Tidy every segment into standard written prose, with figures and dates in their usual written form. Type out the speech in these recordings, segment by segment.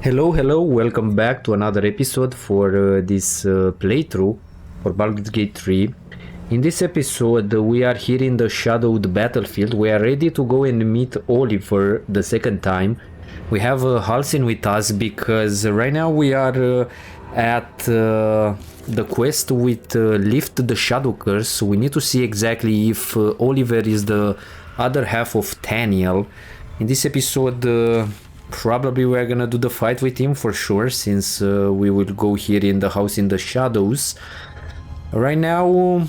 Hello, welcome back to another episode for this playthrough for Baldur's Gate 3. In this episode, we are here in the shadowed battlefield. We are ready to go and meet Oliver the second time. We have Halsin with us because right now we are at the quest with Lift the Shadow Curse. We need to see exactly if Oliver is the other half of Taniel. In this episode, probably we're gonna do the fight with him for sure, since we will go here in the house in the shadows. Right now,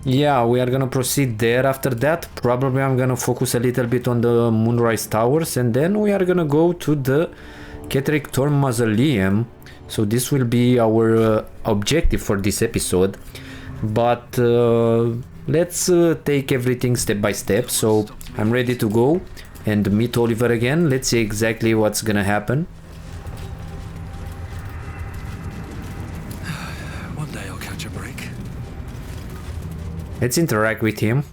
yeah, we are gonna proceed there. After that, probably I'm gonna focus a little bit on the Moonrise Towers, and then we are gonna go to the Ketheric Thorn Mausoleum. So this will be our objective for this episode. But let's take everything step by step. So I'm ready to go and meet Oliver again. Let's see exactly what's gonna happen. One day I'll catch a break. Let's interact with him.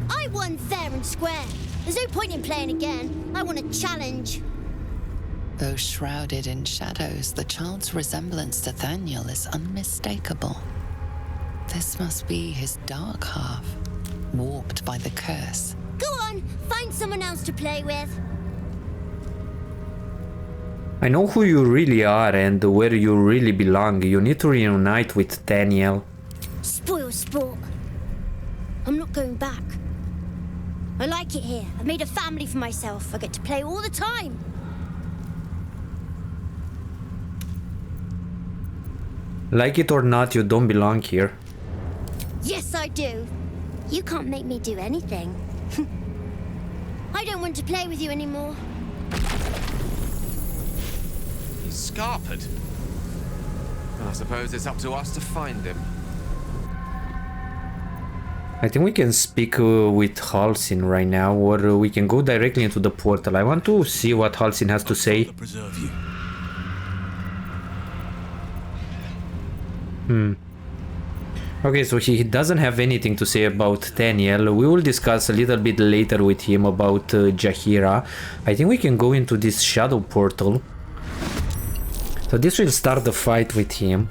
I won fair and square. There's no point in playing again. I want a challenge. Though shrouded in shadows, the child's resemblance to Thaniel is unmistakable. This must be his dark half, warped by the curse. Go on, find someone else to play with. I know who you really are and where you really belong. You need to reunite with Taniel. Spoil sport. I'm not going back. I like it here. I've made a family for myself. I get to play all the time. Like it or not, you don't belong here. Yes, I do. You can't make me do anything. I don't want to play with you anymore. He's scarpered. I suppose it's up to us to find him. I think we can speak with Halsin right now, or we can go directly into the portal. I want to see what Halsin has to say. Preserve you. Okay, so he doesn't have anything to say about Taniel. We will discuss a little bit later with him about Jaheira. I think we can go into this shadow portal. So this will start the fight with him.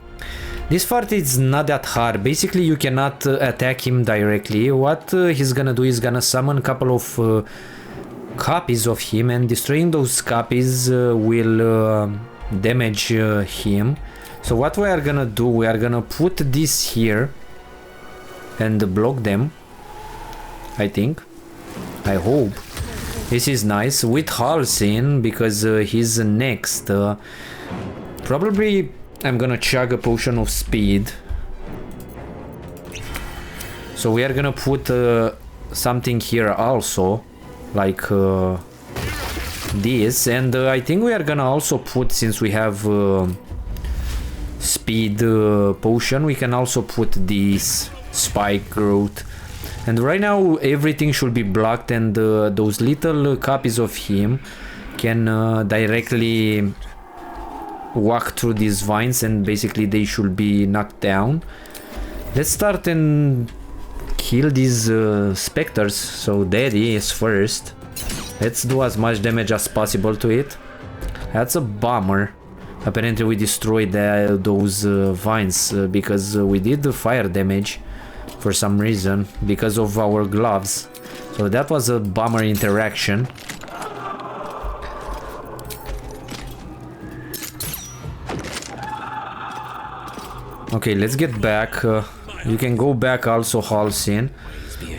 This part is not that hard. Basically, you cannot attack him directly. What he's gonna do is gonna summon a couple of copies of him, and destroying those copies will damage him. So what we are gonna do, we are gonna put this here and block them, I think. I hope. This is nice with Halsin because he's next. Probably I'm gonna chug a potion of speed. So we are gonna put something here also, like this, and I think we are gonna also put, since we have speed potion, we can also put this spike growth. And right now everything should be blocked, and those little copies of him can directly walk through these vines, and basically they should be knocked down. Let's start and kill these specters. So Daddy is first. Let's do as much damage as possible to it. That's a bummer. Apparently we destroyed those vines because we did the fire damage for some reason because of our gloves. So that was a bummer interaction. Okay, let's get back. You can go back also, Halsin.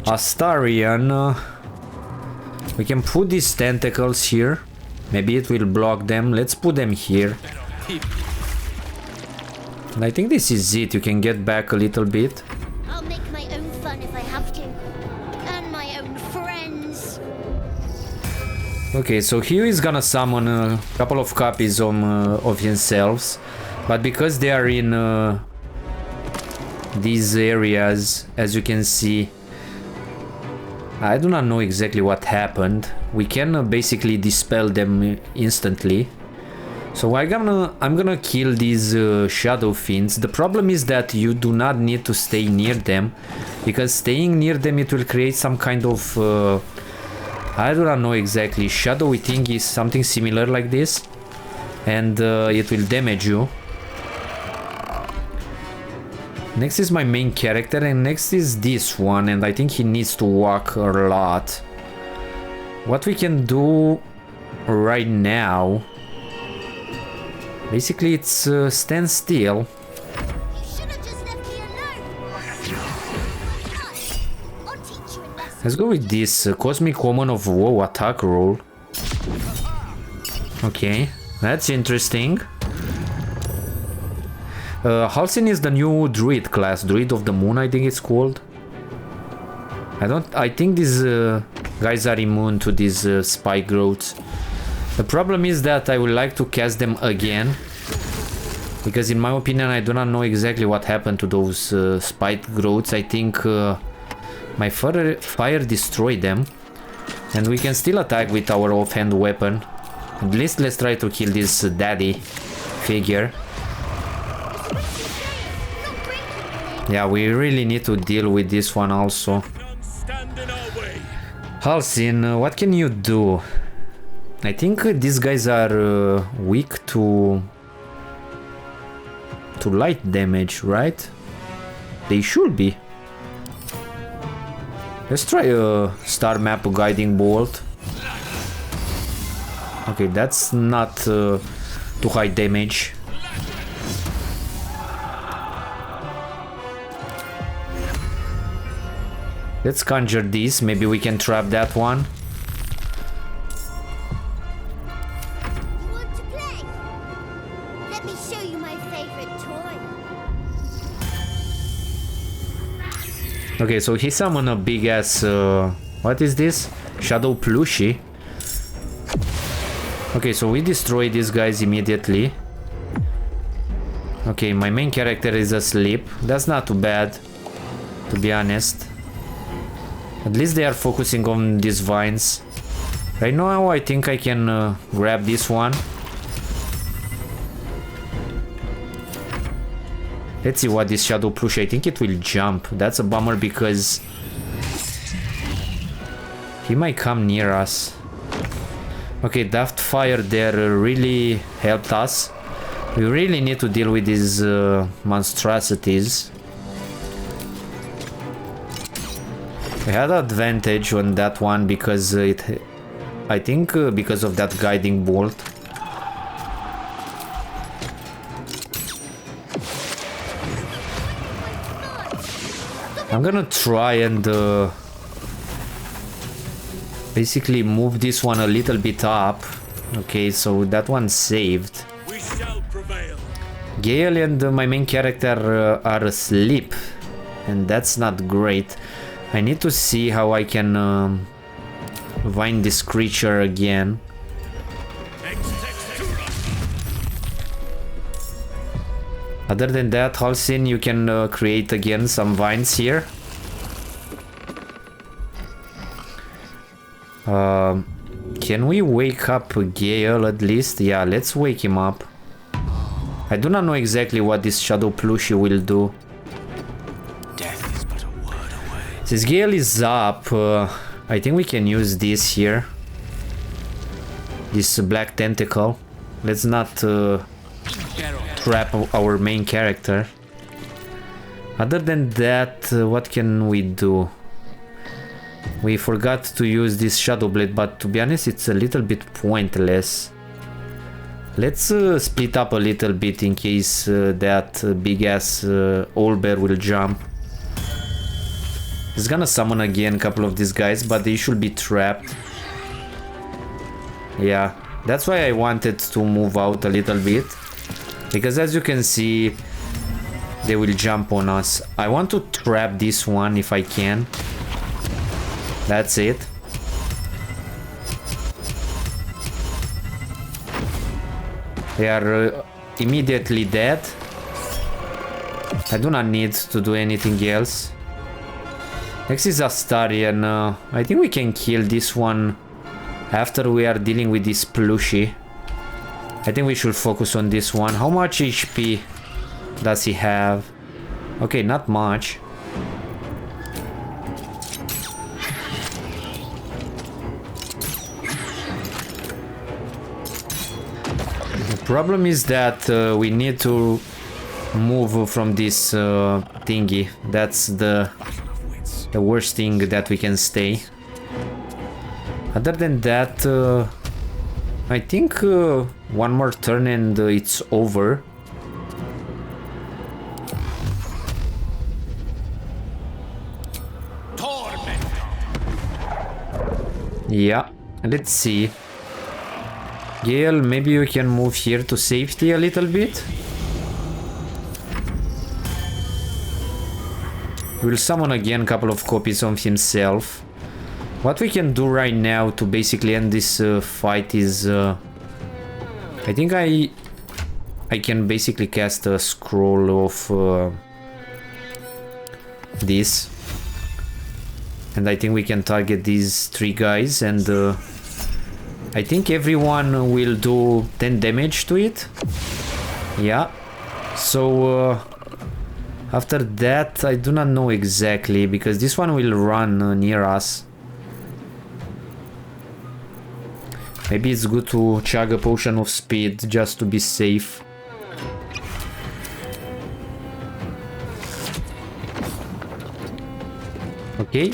Astarion. We can put these tentacles here. Maybe it will block them. Let's put them here. And I think this is it. You can get back a little bit. I'll make my own fun if I have to. And my own friends. Okay, so here he's gonna summon a couple of copies of himself. But because they are in these areas, as you can see, I do not know exactly what happened. We can basically dispel them instantly. So I'm gonna kill these shadow fiends. The problem is that you do not need to stay near them, because staying near them it will create some kind of I do not know exactly. Shadowy thing is something similar like this. and it will damage you. Next is my main character, and next is this one, and I think he needs to walk a lot. What we can do right now, basically it's stand still. Let's go with this Cosmic Woman of Woe attack roll. Okay, that's interesting. Halsin is the new druid class, Druid of the Moon, I think it's called. I think these guys are immune to these spike growths. The problem is that I would like to cast them again, because in my opinion I do not know exactly what happened to those spike growths. I think my fire destroyed them, and we can still attack with our offhand weapon. At least let's try to kill this daddy figure. Yeah, we really need to deal with this one also. Halsin, what can you do? I think these guys are weak to light damage, right? They should be. Let's try a star map guiding bolt. Okay, that's not too high damage. Let's conjure this, maybe we can trap that one. You want to play? Let me show you my favorite toy. Okay, so he summoned a big ass, what is this? Shadow plushie. Okay, so we destroy these guys immediately. Okay, my main character is asleep. That's not too bad, to be honest. At least they are focusing on these vines. Right now I think I can grab this one. Let's see what this shadow plushie, I think it will jump. That's a bummer because he might come near us. Okay, Daft Fire there really helped us. We really need to deal with these monstrosities. We had advantage on that one because I think because of that guiding bolt. I'm gonna try and basically move this one a little bit up. Okay, so that one's saved. We shall prevail. Gale and my main character are asleep, and that's not great. I need to see how I can find this creature again. Other than that, Halsin, you can create again some vines here. Can we wake up Gale at least? Yeah, let's wake him up. I do not know exactly what this shadow plushie will do. Death is but a word away. Since Gale is up, I think we can use this here. This black tentacle. Let's not trap our main character. Other than that, what can we do? We forgot to use this Shadow Blade, but to be honest, it's a little bit pointless. Let's split up a little bit in case that big ass owlbear will jump. He's gonna summon again a couple of these guys, but they should be trapped. Yeah, that's why I wanted to move out a little bit, because as you can see, they will jump on us. I want to trap this one if I can. That's it. They are immediately dead. I do not need to do anything else. Next is Astarian. I think we can kill this one after we are dealing with this plushie. I think we should focus on this one. How much HP does he have? Okay, not much. Problem is that we need to move from this thingy. That's the worst thing that we can stay. Other than that, I think one more turn and it's over. Yeah, let's see. Gale, maybe you can move here to safety a little bit. We'll summon again a couple of copies of himself. What we can do right now to basically end this fight is... I think I can basically cast a scroll of this. And I think we can target these 3 guys and I think everyone will do 10 damage to it. Yeah. So after that I do not know exactly because this one will run near us. Maybe it's good to chug a potion of speed just to be safe. Okay.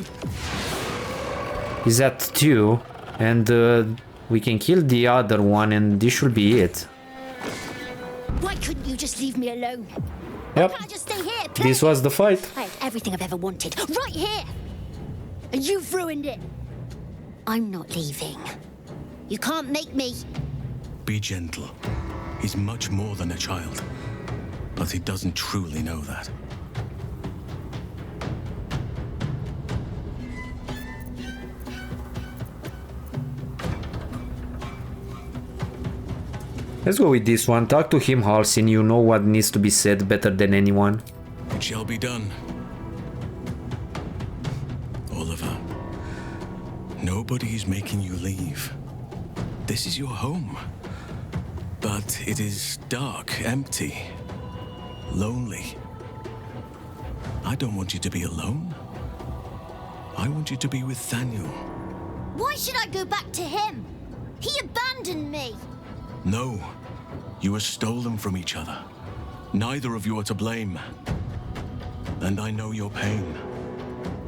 He's at 2 and we can kill the other one and this should be it. Why couldn't you just leave me alone? Yep. Why can't I just stay here? Play? This was the fight. I had everything I've ever wanted, right here! And you've ruined it. I'm not leaving. You can't make me. Be gentle. He's much more than a child. But he doesn't truly know that. Let's go with this one. Talk to him, Halsin. You know what needs to be said better than anyone. It shall be done. Oliver, nobody is making you leave. This is your home. But it is dark, empty, lonely. I don't want you to be alone. I want you to be with Thaniel. Why should I go back to him? He abandoned me. No, you were stolen from each other. Neither of you are to blame. And I know your pain.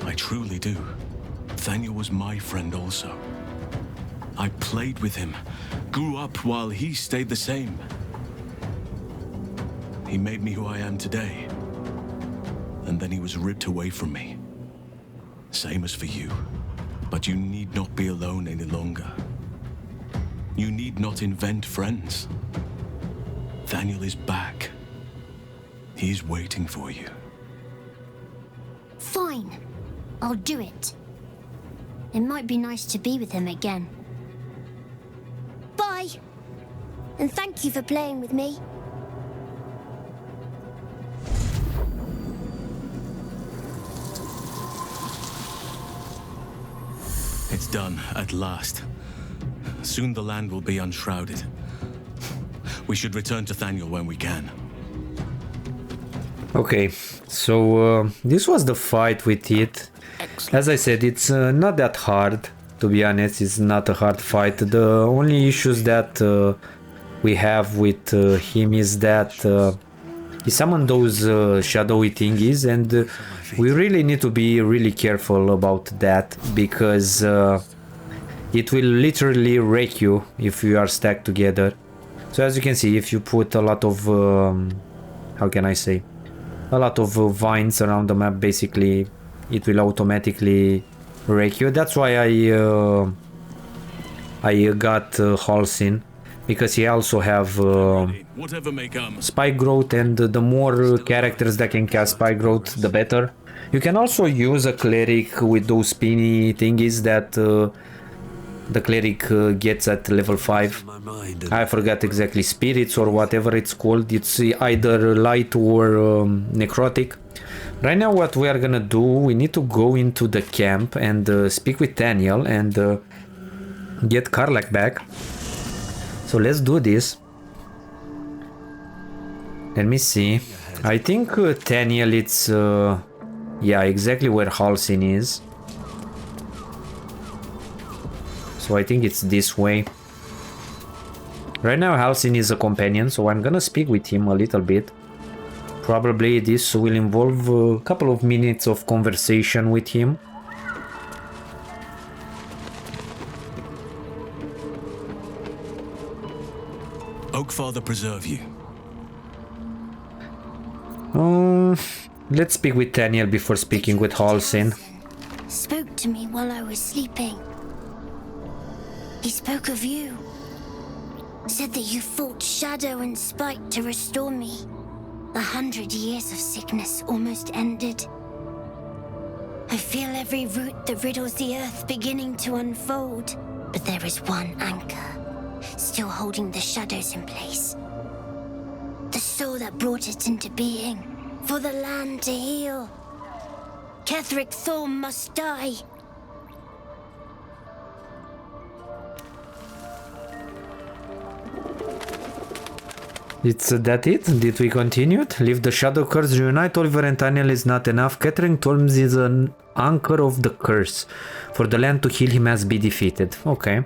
I truly do. Thaniel was my friend also. I played with him, grew up while he stayed the same. He made me who I am today. And then he was ripped away from me. Same as for you. But you need not be alone any longer. You need not invent friends. Thaniel is back. He's waiting for you. Fine. I'll do it. It might be nice to be with him again. Bye. And thank you for playing with me. It's done, at last. Soon the land will be unshrouded. We should return to Thaniel when we can. Okay, so this was the fight with it. As I said, it's not that hard, to be honest. It's not a hard fight. The only issues that we have with him is that he summoned those shadowy thingies, and we really need to be really careful about that, because it will literally wreck you if you are stacked together. So as you can see, if you put a lot of how can I say, a lot of vines around the map, basically it will automatically wreck you. That's why I got Halsin, because he also have spike growth, and the more characters that can cast spike growth, the better. You can also use a cleric with those spinny thingies that the cleric gets at level 5. I forgot exactly, spirits or whatever it's called. It's either light or necrotic. Right now what we are gonna do, we need to go into the camp and speak with Thaniel and get Karlach back. So let's do this. Let me see. I think Thaniel, it's yeah, exactly where Halsin is. So I think it's this way. Right now Halcyon is a companion, so I'm gonna speak with him a little bit. Probably this will involve a couple of minutes of conversation with him. Oakfather preserve you. Let's speak with Daniel before speaking with Halcyon. Spoke to me while I was sleeping. He spoke of you. Said that you fought shadow and spite to restore me. 100 years of sickness almost ended. I feel every root that riddles the earth beginning to unfold. But there is one anchor, still holding the shadows in place. The soul that brought it into being, for the land to heal. Ketheric Thorm must die. It's that it? Did we continue it? Leave the shadow curse, reunite Oliver and Daniel is not enough. Ketheric Thorm is an anchor of the curse. For the land to heal, he must be defeated. Okay.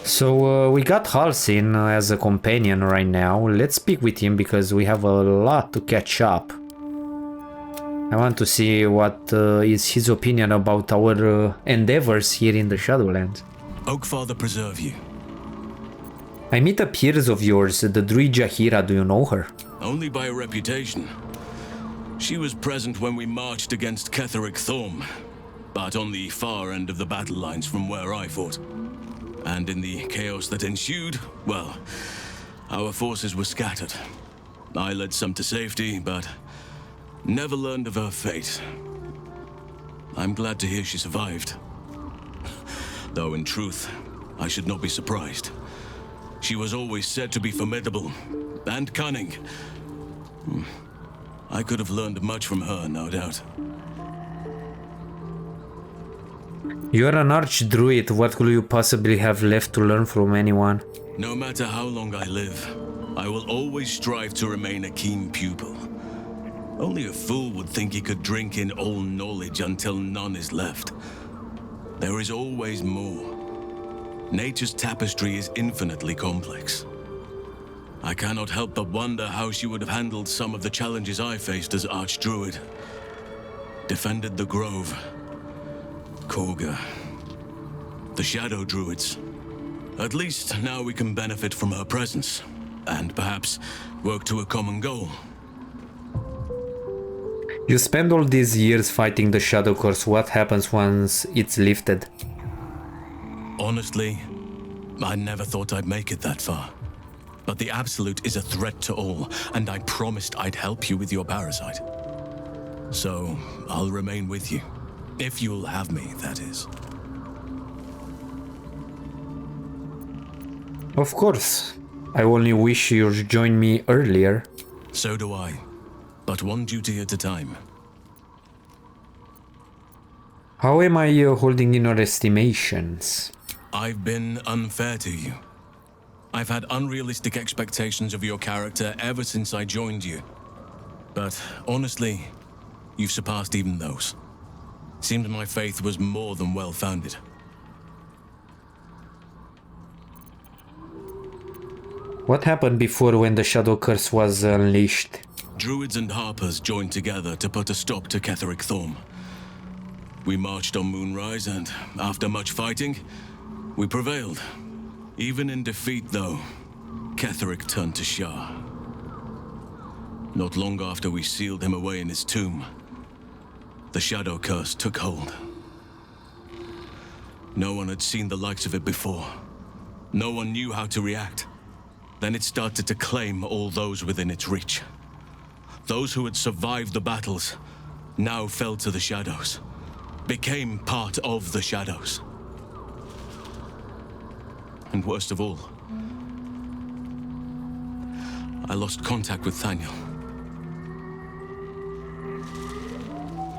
So we got Halcyon as a companion right now. Let's speak with him because we have a lot to catch up. I want to see what is his opinion about our endeavors here in the Shadowlands. Oakfather preserve you. I meet a peers of yours, the druid Jahira. Do you know her? Only by reputation. She was present when we marched against Ketheric Thorm, but on the far end of the battle lines from where I fought. And in the chaos that ensued, well, our forces were scattered. I led some to safety, but never learned of her fate. I'm glad to hear she survived. Though in truth, I should not be surprised. She was always said to be formidable and cunning. I could have learned much from her, no doubt. You're an archdruid. What could you possibly have left to learn from anyone? No matter how long I live, I will always strive to remain a keen pupil. Only a fool would think he could drink in all knowledge until none is left. There is always more. Nature's tapestry is infinitely complex. I cannot help but wonder how she would have handled some of the challenges I faced as Archdruid. Defended the Grove, Korga, the Shadow Druids. At least now we can benefit from her presence, and perhaps work to a common goal. You spend all these years fighting the Shadow Curse. What happens once it's lifted? Honestly, I never thought I'd make it that far. But the Absolute is a threat to all, and I promised I'd help you with your parasite. So, I'll remain with you. If you'll have me, that is. Of course. I only wish you'd joined me earlier. So do I. But one duty at a time. How am I holding in your estimations? I've been unfair to you. I've had unrealistic expectations of your character ever since I joined you. But honestly, you've surpassed even those. Seemed my faith was more than well-founded. What happened before when the Shadow Curse was unleashed? Druids and Harpers joined together to put a stop to Ketheric Thorm. We marched on Moonrise and, after much fighting, we prevailed. Even in defeat, though, Ketheric turned to Shah. Not long after we sealed him away in his tomb, the Shadow Curse took hold. No one had seen the likes of it before. No one knew how to react. Then it started to claim all those within its reach. Those who had survived the battles now fell to the shadows, became part of the shadows. And worst of all, I lost contact with Thaniel.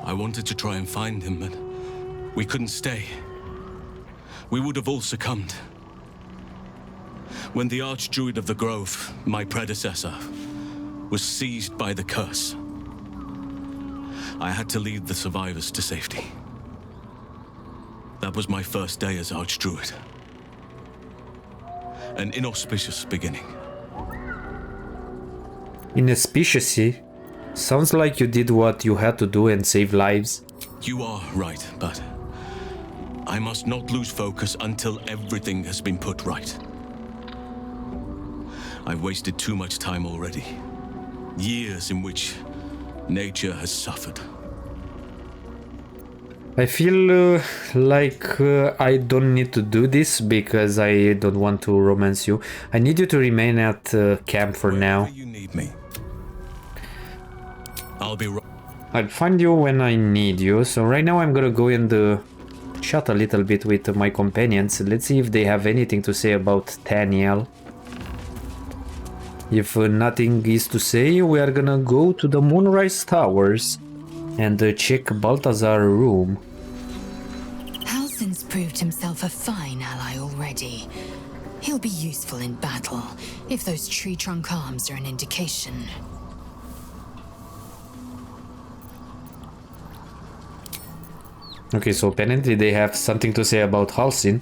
I wanted to try and find him, but we couldn't stay. We would have all succumbed. When the Archdruid of the Grove, my predecessor, was seized by the curse, I had to lead the survivors to safety. That was my first day as Archdruid. An inauspicious beginning. Inauspicious? Sounds like you did what you had to do and save lives. You are right, but I must not lose focus until everything has been put right. I've wasted too much time already. Years in which nature has suffered. I feel like I don't need to do this because I don't want to romance you. I need you to remain at camp for now. Wherever you need me, I'll be right. I'll find you when I need you. So right now I'm gonna go and chat a little bit with my companions. Let's see if they have anything to say about Daniel. If nothing is to say, we are gonna go to the Moonrise Towers and check Balthazar's room. Halsin's proved himself a fine ally already. He'll be useful in battle, if those tree trunk arms are an indication. Okay, so apparently they have something to say about Halsin.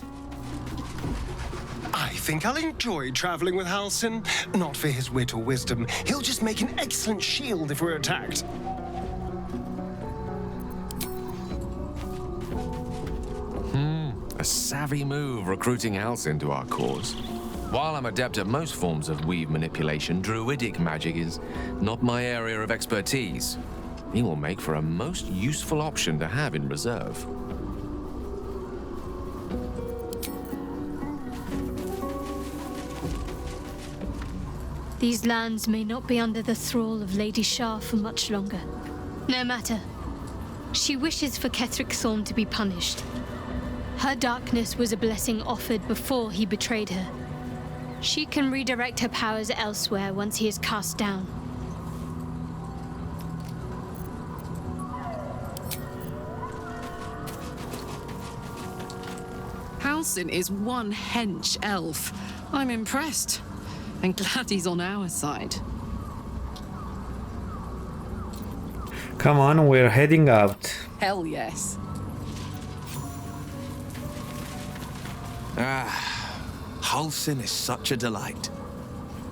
I think I'll enjoy traveling with Halsin. Not for his wit or wisdom. He'll just make an excellent shield if we're attacked. A savvy move recruiting Halsin to our cause. While I'm adept at most forms of weave manipulation, druidic magic is not my area of expertise. He will make for a most useful option to have in reserve. These lands may not be under the thrall of Lady Shah for much longer. No matter. She wishes for Ketheric Thorn to be punished. Her darkness was a blessing offered before he betrayed her. She can redirect her powers elsewhere once he is cast down. Halsin is one hench elf. I'm impressed. And glad he's on our side. Come on, we're heading out. Hell yes. Halsin is such a delight.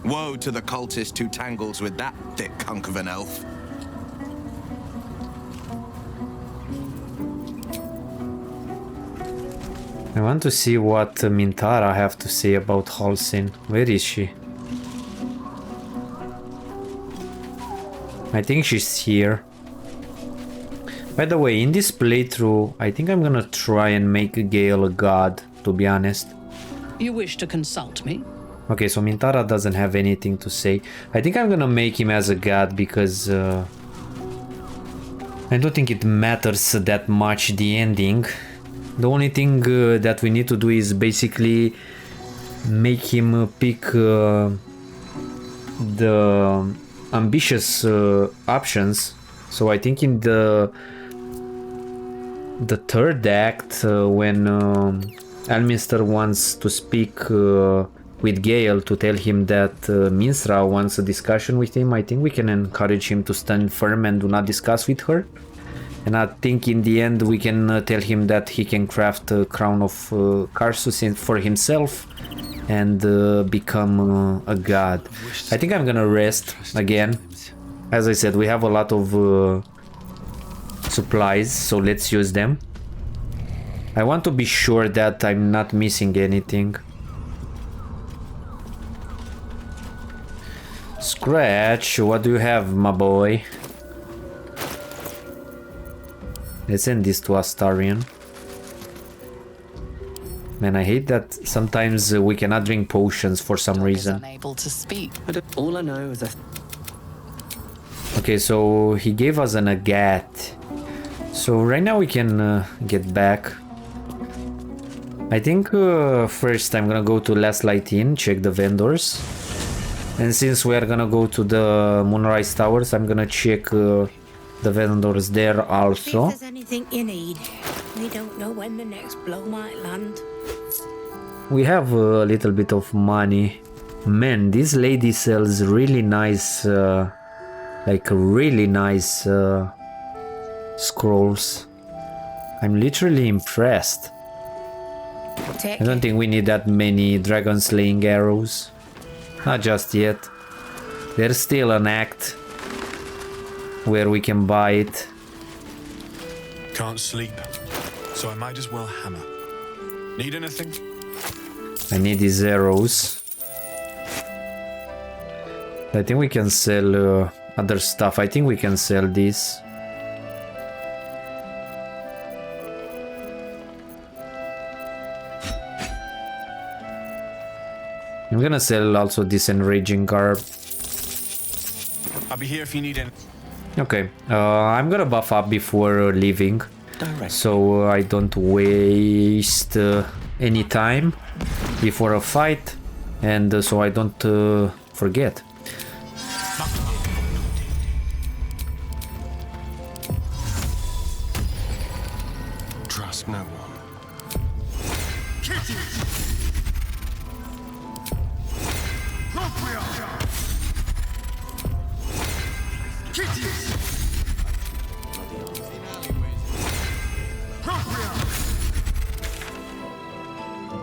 Woe to the cultist who tangles with that thick hunk of an elf. I want to see what Mintara have to say about Halsin. Where is she? I think she's here. By the way, in this playthrough, I think I'm gonna try and make Gale a god, to be honest. You wish to consult me? Okay, so Mintara doesn't have anything to say. I think I'm gonna make him as a god because I don't think it matters that much, the ending. The only thing that we need to do is basically make him pick the ambitious options. So I think in the third act, when Elminster wants to speak with Gale to tell him that Minsra wants a discussion with him, I think we can encourage him to stand firm and do not discuss with her. And I think in the end we can tell him that he can craft a crown of Karsus for himself and become a god. I think I'm gonna rest again. As I said, we have a lot of supplies, so let's use them. I want to be sure that I'm not missing anything. Scratch, what do you have, my boy? Let's send this to Astarion. Man, I hate that sometimes we cannot drink potions for some reason. Unable to speak. All I know is that... Okay, so he gave us an agat. So right now we can get back. I think first I'm gonna go to Last Light Inn, check the vendors. And since we are gonna go to the Moonrise Towers, I'm gonna check the vendors there also. If there's anything you need, we don't know when the next blow might land. We have a little bit of money. Man, this lady sells really nice, like really nice scrolls. I'm literally impressed. I don't think we need that many dragon slaying arrows. Not just yet. There's still an act where we can buy it. Can't sleep, so I might as well hammer. Need anything? I need these arrows. I think we can sell other stuff. I think we can sell this. I'm gonna sell also this enraging garb. I'll be here if you need anything. Okay, I'm gonna buff up before leaving, so I don't waste any time before a fight, and so I don't forget. Trust no one.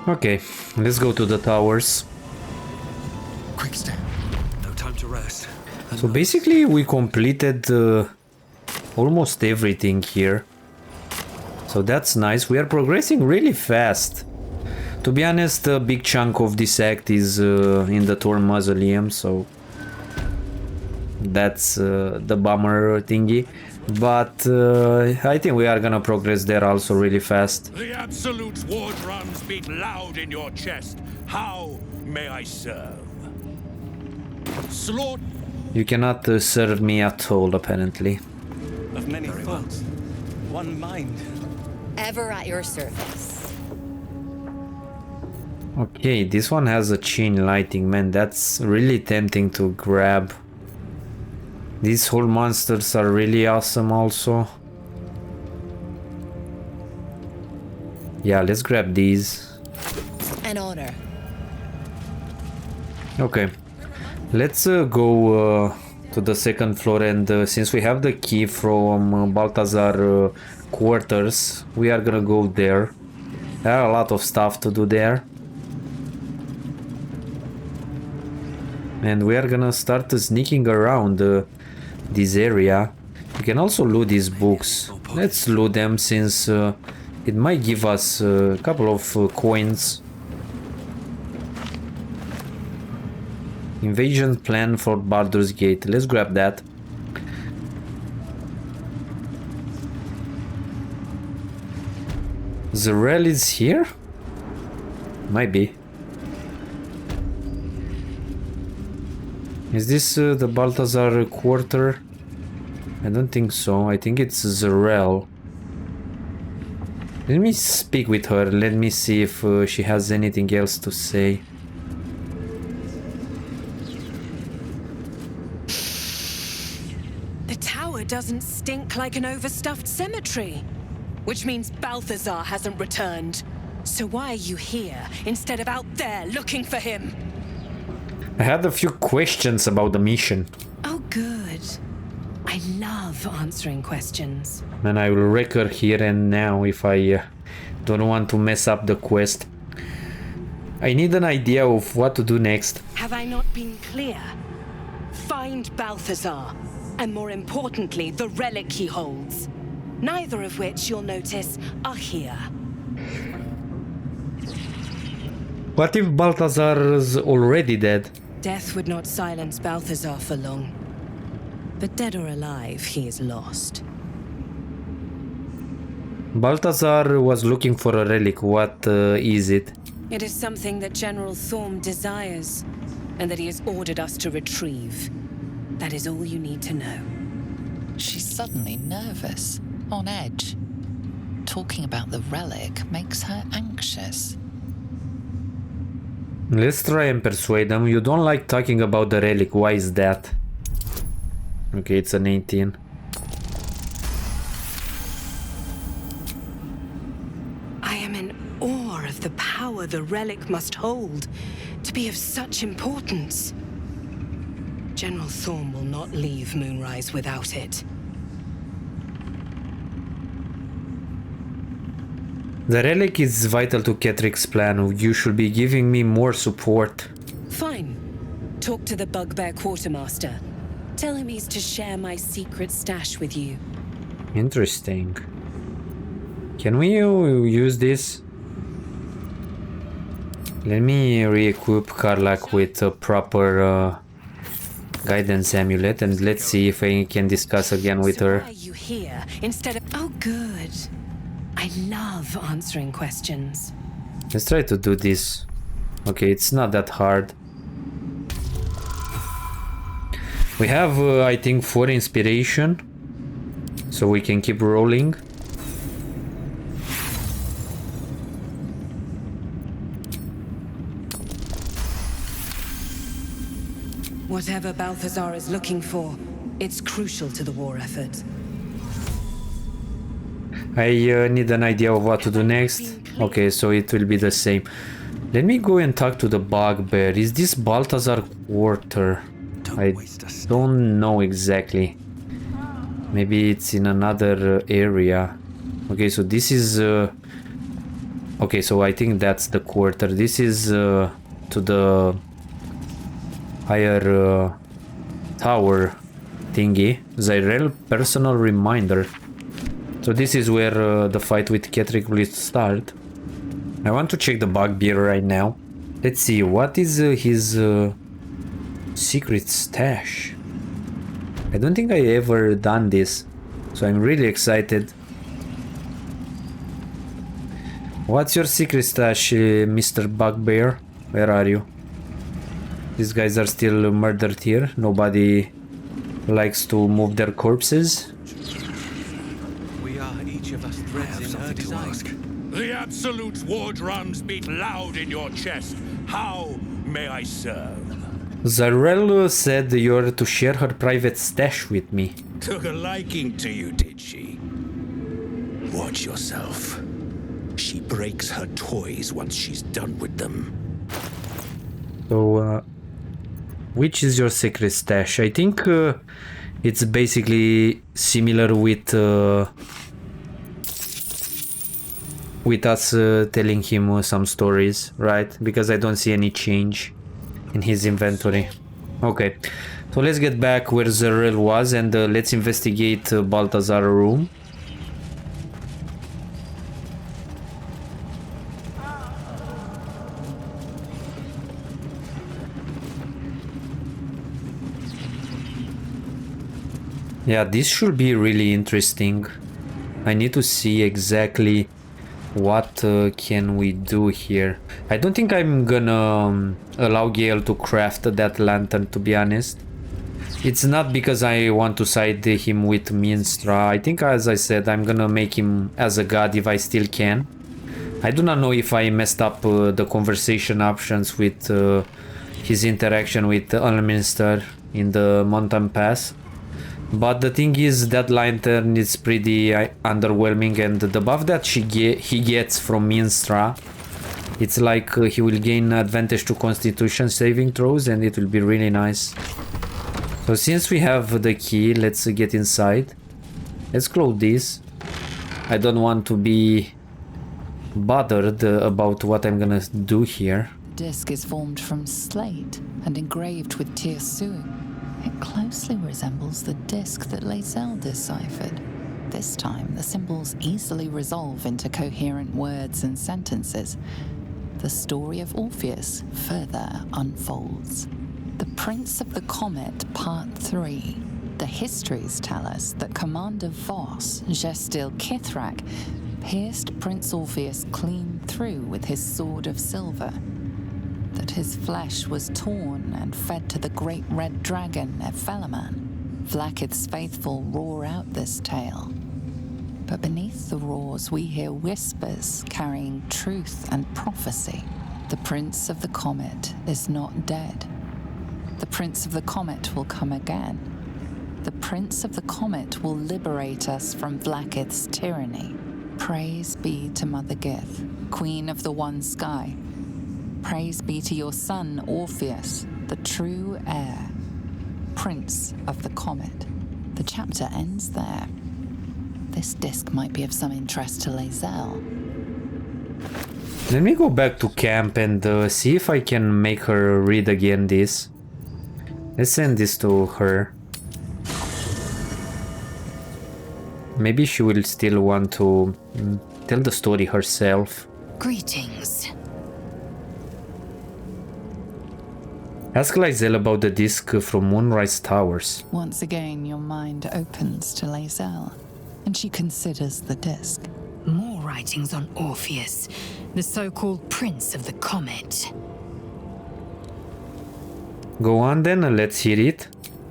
Okay, let's go to the towers. Quick step. No time to rest. So basically we completed almost everything here. So that's nice. We are progressing really fast. To be honest, a big chunk of this act is in the Thorn Mausoleum, so that's the bummer thingy. But I think we are gonna progress there also really fast. The Absolute's war drums beat loud in your chest. How may I serve? Slaughter. You cannot serve me at all, apparently. Of many thoughts, one mind. Ever at your service. Okay, this one has a chain lighting, man. That's really tempting to grab. These whole monsters are really awesome also. Yeah, let's grab these. An honor. Okay, let's go to the second floor, and since we have the key from Balthazar quarters, we are gonna go there. There are a lot of stuff to do there. And we are gonna start sneaking around this area. We can also loot these books. Let's loot them since it might give us a couple of coins. Invasion plan for Baldur's Gate. Let's grab that. Zarel is here? Might be. Is this the Balthazar quarter? I don't think so. I think it's Zarel. Let me speak with her. Let me see if she has anything else to say. The tower doesn't stink like an overstuffed cemetery, which means Balthazar hasn't returned. So why are you here instead of out there looking for him? I had a few questions about the mission. Oh, good. I love answering questions. And I will wreck her here and now if I don't want to mess up the quest. I need an idea of what to do next. Have I not been clear? Find Balthazar, and more importantly, the relic he holds. Neither of which, you'll notice, are here. What if Balthazar's already dead? Death would not silence Balthazar for long. But dead or alive, he is lost. Balthazar was looking for a relic. What is it? It is something that General Thorm desires, and that he has ordered us to retrieve. That is all you need to know. She's suddenly nervous, on edge. Talking about the relic makes her anxious. Let's try and persuade them. You don't like talking about the relic. Why is that? Okay, it's an 18. I am in awe of the power the relic must hold to be of such importance. General Thorm will not leave Moonrise without it. The relic is vital to Kettrik's plan. You should be giving me more support. Fine. Talk to the bugbear quartermaster. Tell him he's to share my secret stash with you. Interesting. Can we use this? Let me re-equip Karlach with a proper guidance amulet, and let's see if I can discuss again with her. Why are you here instead of... Oh, good. I love answering questions. Let's try to do this. Okay, it's not that hard. We have, I think, 4 inspiration, so we can keep rolling. Whatever Balthazar is looking for, it's crucial to the war effort. I need an idea of what to do next. Okay, so it will be the same. Let me go and talk to the bugbear. Is this Balthazar quarter? I don't know exactly. Maybe it's in another area. Okay, so this is... okay, so I think that's the quarter. This is to the higher tower thingy. Zyrel personal reminder. So this is where the fight with Ketrick will start. I want to check the bugbear right now. Let's see, what is his secret stash? I don't think I ever done this, so I'm really excited. What's your secret stash, Mr. Bugbear? Where are you? These guys are still murdered here. Nobody likes to move their corpses. We are each of us threads in her design. The Absolute's war drums beat loud in your chest. How may I serve? Zyrel said you're to share her private stash with me. Took a liking to you, did she? Watch yourself. She breaks her toys once she's done with them. So, which is your secret stash? I think it's basically similar with us telling him some stories, right? Because I don't see any change in his inventory. Okay, so let's get back where Zyrel was and let's investigate Balthazar's room. Yeah, this should be really interesting. I need to see exactly what can we do here. I don't think I'm gonna allow Gale to craft that lantern, to be honest. It's not because I want to side him with Minstra. I think, as I said, I'm gonna make him as a god if I still can. I do not know if I messed up the conversation options with his interaction with Elminster in the Mountain Pass. But the thing is, that lantern is pretty underwhelming, and the buff that he gets from Minstra, it's like he will gain advantage to Constitution saving throws, and it will be really nice. So since we have the key, let's get inside. Let's close this. I don't want to be bothered about what I'm gonna do here. Disc is formed from slate and engraved with Tirsu. It closely resembles the disc that Lae'zel deciphered. This time, the symbols easily resolve into coherent words and sentences. The story of Orpheus further unfolds. The Prince of the Comet, Part 3. The histories tell us that Commander Voss, Gestil Kithrak, pierced Prince Orpheus clean through with his sword of silver. That his flesh was torn and fed to the great red dragon Ephelaman. Vlaakith's faithful roar out this tale. But beneath the roars we hear whispers carrying truth and prophecy. The Prince of the Comet is not dead. The Prince of the Comet will come again. The Prince of the Comet will liberate us from Vlaakith's tyranny. Praise be to Mother Gith, Queen of the One Sky. Praise be to your son, Orpheus, the true heir, Prince of the Comet. The chapter ends there. This disc might be of some interest to Lae'zel. Let me go back to camp and see if I can make her read again this. Let's send this to her. Maybe she will still want to tell the story herself. Greetings. Ask Lysel about the disc from Moonrise Towers. Once again, your mind opens to Lysel, and she considers the disc. More writings on Orpheus, the so-called Prince of the Comet. Go on then, let's hear it.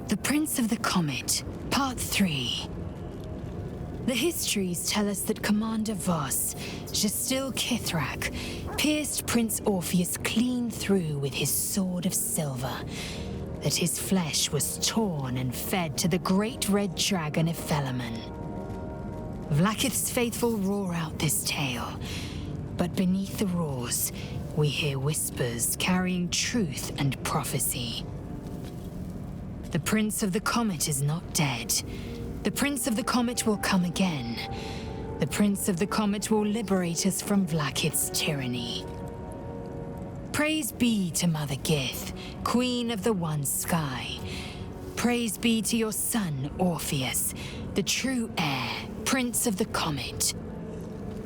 The Prince of the Comet, Part 3. The histories tell us that Commander Voss, Gestil Kithrak, pierced Prince Orpheus clean through with his sword of silver, that his flesh was torn and fed to the great red dragon Ephelaman. Vlaakith's faithful roar out this tale, but beneath the roars, we hear whispers carrying truth and prophecy. The Prince of the Comet is not dead. The Prince of the Comet will come again. The Prince of the Comet will liberate us from Vlaakith's tyranny. Praise be to Mother Gith, Queen of the One Sky. Praise be to your son, Orpheus, the true heir, Prince of the Comet.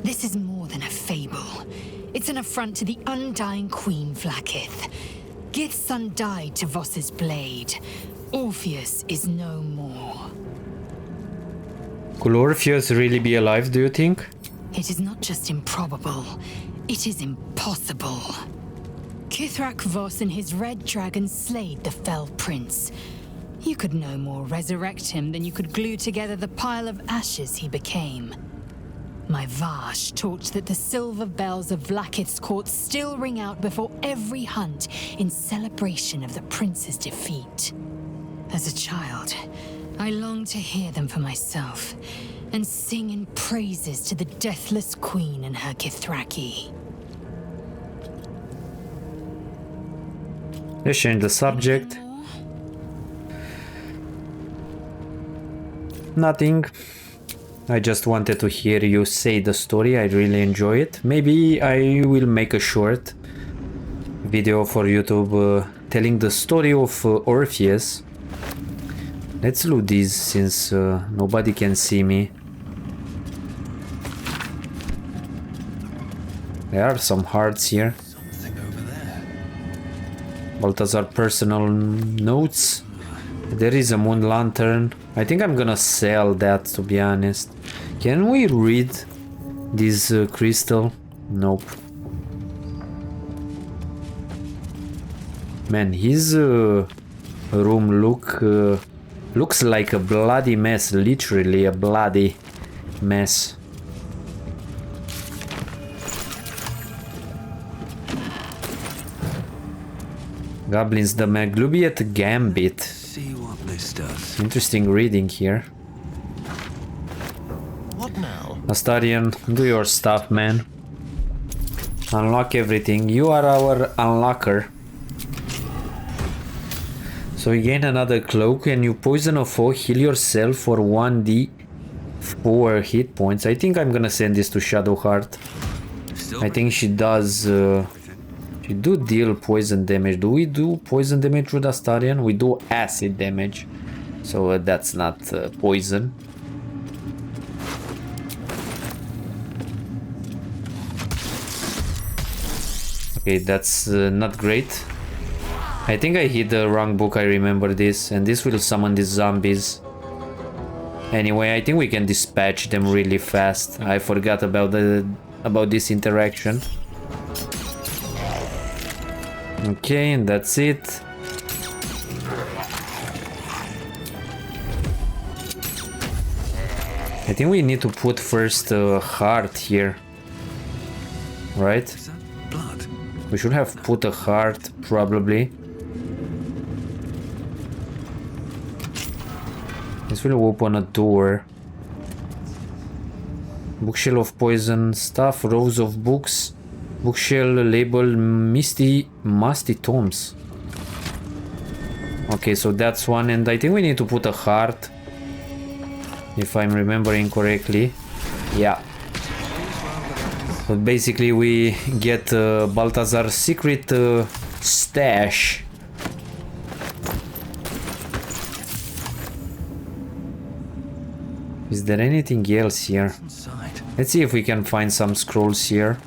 This is more than a fable. It's an affront to the undying Queen Vlaakith. Gith's son died to Voss's blade. Orpheus is no more. Could Orpheus really be alive, do you think? It is not just improbable, it is impossible. Kithrak Voss and his red dragon slayed the fell prince. You could no more resurrect him than you could glue together the pile of ashes he became. My Vash taught that the silver bells of Vlaakith's court still ring out before every hunt in celebration of the prince's defeat. As a child, I longed to hear them for myself and sing in praises to the deathless queen and her Githraki. Let's change the subject. Nothing. I just wanted to hear you say the story. I really enjoy it. Maybe I will make a short video for YouTube telling the story of Orpheus. Let's loot these since nobody can see me. There are some hearts here. Something over there. Balthazar personal notes. There is a moon lantern. I think I'm gonna sell that, to be honest. Can we read this crystal? Nope. Man, his room looks like a bloody mess, literally a bloody mess. Goblins, the Maglubiet Gambit. See what this does. Interesting reading here. What now? Astarion, do your stuff, man. Unlock everything. You are our unlocker. So you gain another cloak and you poison a foe, heal yourself for 1d4 hit points. I think I'm gonna send this to Shadowheart. I think she does... she do deal poison damage. Do we do poison damage with Astarion? We do acid damage. So that's not poison. Okay, that's not great. I think I hit the wrong book, I remember this, and this will summon these zombies. Anyway, I think we can dispatch them really fast. I forgot about this interaction. Okay, and that's it. I think we need to put first a heart here. Right? Is that blood? We should have put a heart, probably. This will open a door. Bookshelf of poison stuff, rows of books. Bookshelf labeled musty tomes. Okay, so that's one, and I think we need to put a heart, if I'm remembering correctly. Yeah. But basically we get Balthazar's secret stash. Is there anything else here? Let's see if we can find some scrolls here.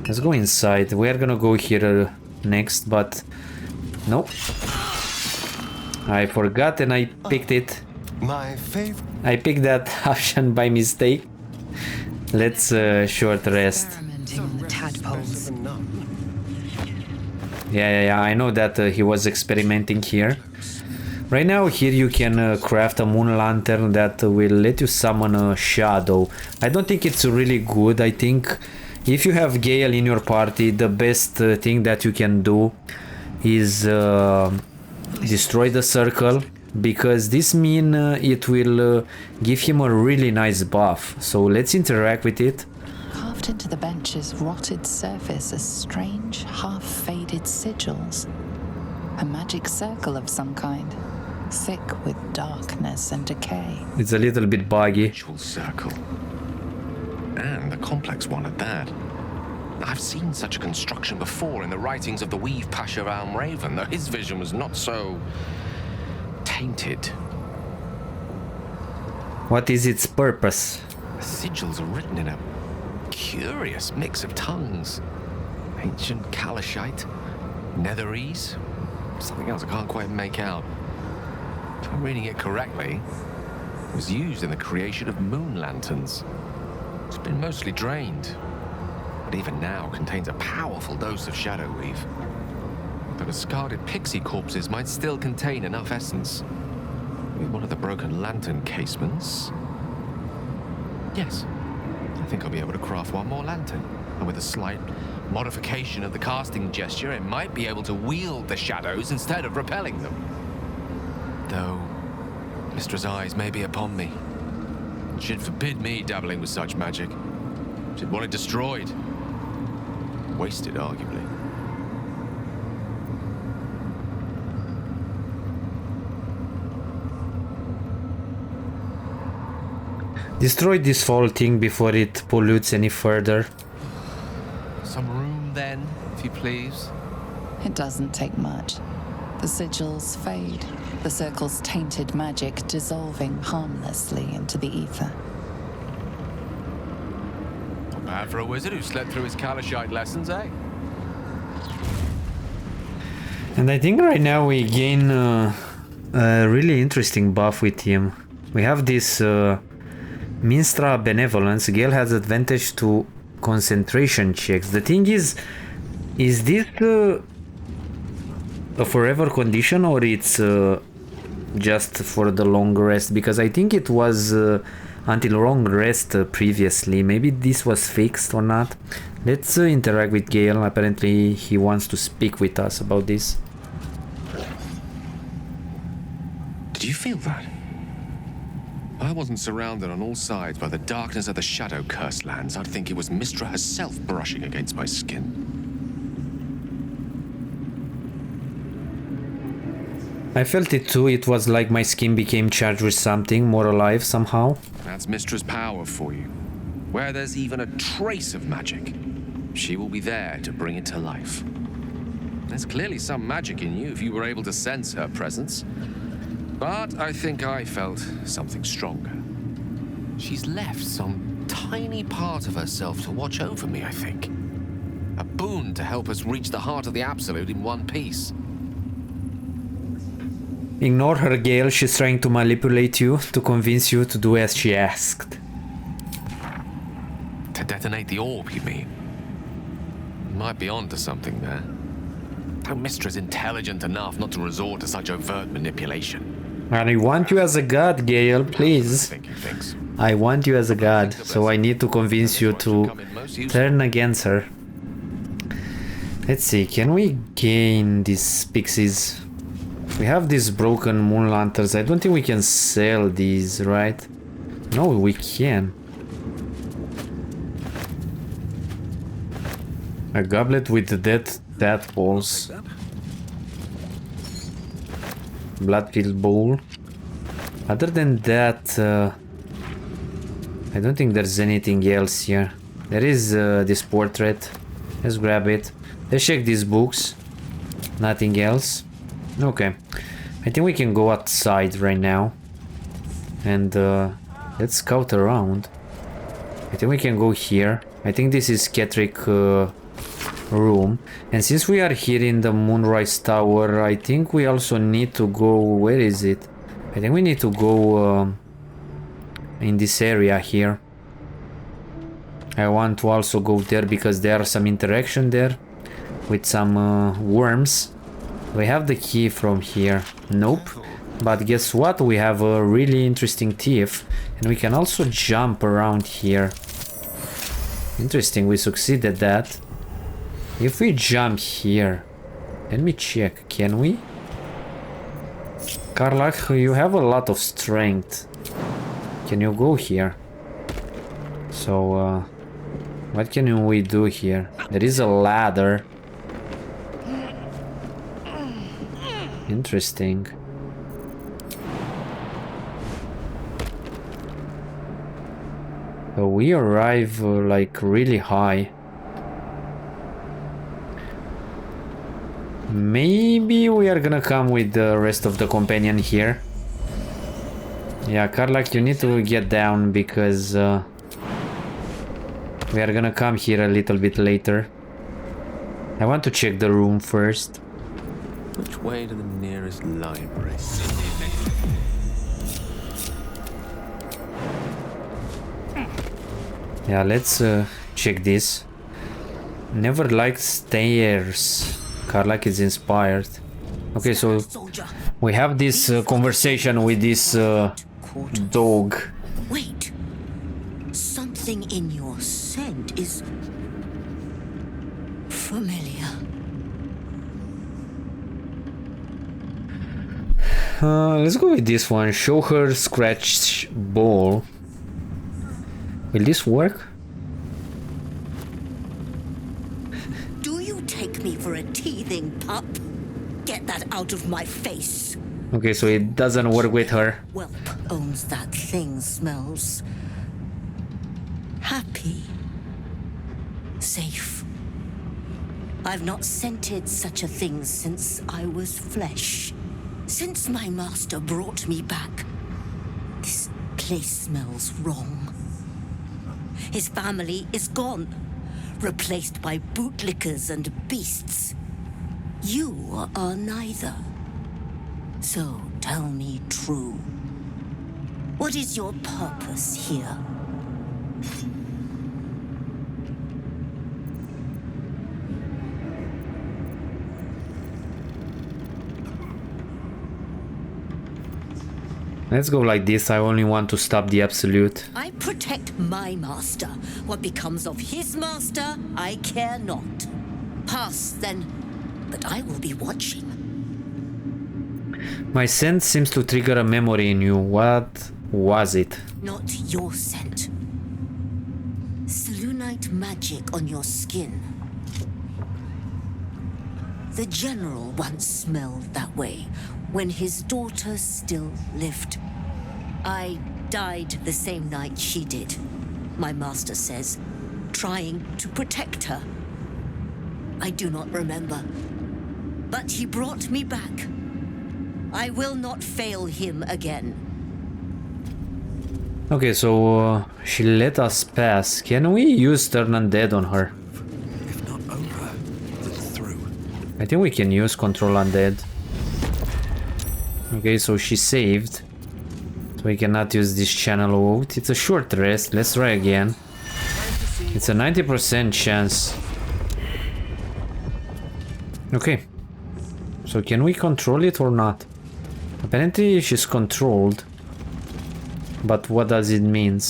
Let's go inside. We are gonna go here next, but nope. I forgot and I picked it. My favorite. I picked that option by mistake. Let's short rest. Yeah, I know that he was experimenting here. Right now here you can craft a moon lantern that will let you summon a shadow. I don't think it's really good. I think if you have Gale in your party, the best thing that you can do is destroy the circle, because this means it will give him a really nice buff. So let's interact with it. Carved into the bench's rotted surface are strange, half-faded sigils. A magic circle of some kind, thick with darkness and decay. It's a little bit buggy. Ritual circle. And a complex one at that. I've seen such a construction before in the writings of the Weave Pasha Raven, though his vision was not so tainted. What is its purpose? The sigils are written in a curious mix of tongues. Ancient Kalashite, Netherese, something else I can't quite make out. If I'm reading it correctly, it was used in the creation of moon lanterns. It's been mostly drained, but even now contains a powerful dose of shadow weave. The discarded pixie corpses might still contain enough essence. With one of the broken lantern casements. Yes, I think I'll be able to craft one more lantern. And with a slight modification of the casting gesture, it might be able to wield the shadows instead of repelling them. Though, Mistra's eyes may be upon me. She'd forbid me dabbling with such magic. She'd want it destroyed. Wasted, arguably. Destroy this whole thing before it pollutes any further. Some room then, if you please. It doesn't take much. The sigils fade, the circle's tainted magic dissolving harmlessly into the ether. Not bad for a wizard who slept through his Kalashite lessons, eh? And I think right now we gain a really interesting buff with him. We have this Minstra Benevolence. Gale has advantage to concentration checks. The thing is this a forever condition, or it's just for the long rest? Because I think it was until long rest previously. Maybe this was fixed or not. Let's interact with Gale. Apparently he wants to speak with us about this. Did you feel that? If I wasn't surrounded on all sides by the darkness of the shadow-cursed lands, I'd think it was Mistra herself brushing against my skin. I felt it too. It was like my skin became charged with something, more alive somehow. That's Mistra's power for you. Where there's even a trace of magic, she will be there to bring it to life. There's clearly some magic in you if you were able to sense her presence. But I think I felt something stronger. She's left some tiny part of herself to watch over me, I think. A boon to help us reach the heart of the Absolute in one piece. Ignore her, Gale. She's trying to manipulate you, to convince you to do as she asked. To detonate the orb, you mean? Might be onto something there. Though Mistra's intelligent enough not to resort to such overt manipulation. I want you as a god, Gale, please. I want you as a god, so I need to convince you to turn against her. Let's see, can we gain these pixies? We have these broken moon lanterns. I don't think we can sell these, right? No, we can. A goblet with the dead tadpoles. Blood-filled bowl. Other than that, I don't think there's anything else here. There is this portrait. Let's grab it. Let's check these books. Nothing else. Okay. I think we can go outside right now. And let's scout around. I think we can go here. I think this is Ketheric room. And since we are here in the Moonrise Tower, I think we also need to go... Where is it? I think we need to go in this area here. I want to also go there because there are some interaction there with some worms. We have the key from here. Nope. But guess what? We have a really interesting thief. And we can also jump around here. Interesting, we succeeded that. If we jump here... Let me check, can we? Karlach, you have a lot of strength. Can you go here? So, what can we do here? There is a ladder. Interesting. So we arrive like really high. Maybe we are gonna come with the rest of the companion here. Yeah, Karlach, you need to get down because we are gonna come here a little bit later. I want to check the room first. Which way to the nearest library? Yeah, let's check this. Never liked stairs. Karlach is inspired. Okay, so we have this conversation with this dog. Wait. Something in your scent is familiar. Let's go with this one. Show her scratch ball. Will this work? Do you take me for a teething pup? Get that out of my face. Okay, so it doesn't work with her. Whelp owns that thing smells happy. Safe. I've not scented such a thing since I was flesh. Since my master brought me back, this place smells wrong. His family is gone, replaced by bootlickers and beasts. You are neither. So tell me true. What is your purpose here? Let's go like this. I only want to stop the absolute. I protect my master. What becomes of his master, I care not. Pass, then. But I will be watching. My scent seems to trigger a memory in you. What was it? Not your scent. Selûnite magic on your skin. The general once smelled that way when his daughter still lived. I died the same night she did, my master says, trying to protect her. I do not remember, but he brought me back. I will not fail him again. Okay, so she let us pass. Can we use Turn Undead on her? If not over, then through. I think we can use Control Undead. Okay, so she saved. So we cannot use this channel out. It's a short rest. Let's try again. It's a 90% chance. Okay. So can we control it or not? Apparently she's controlled. But what does it mean?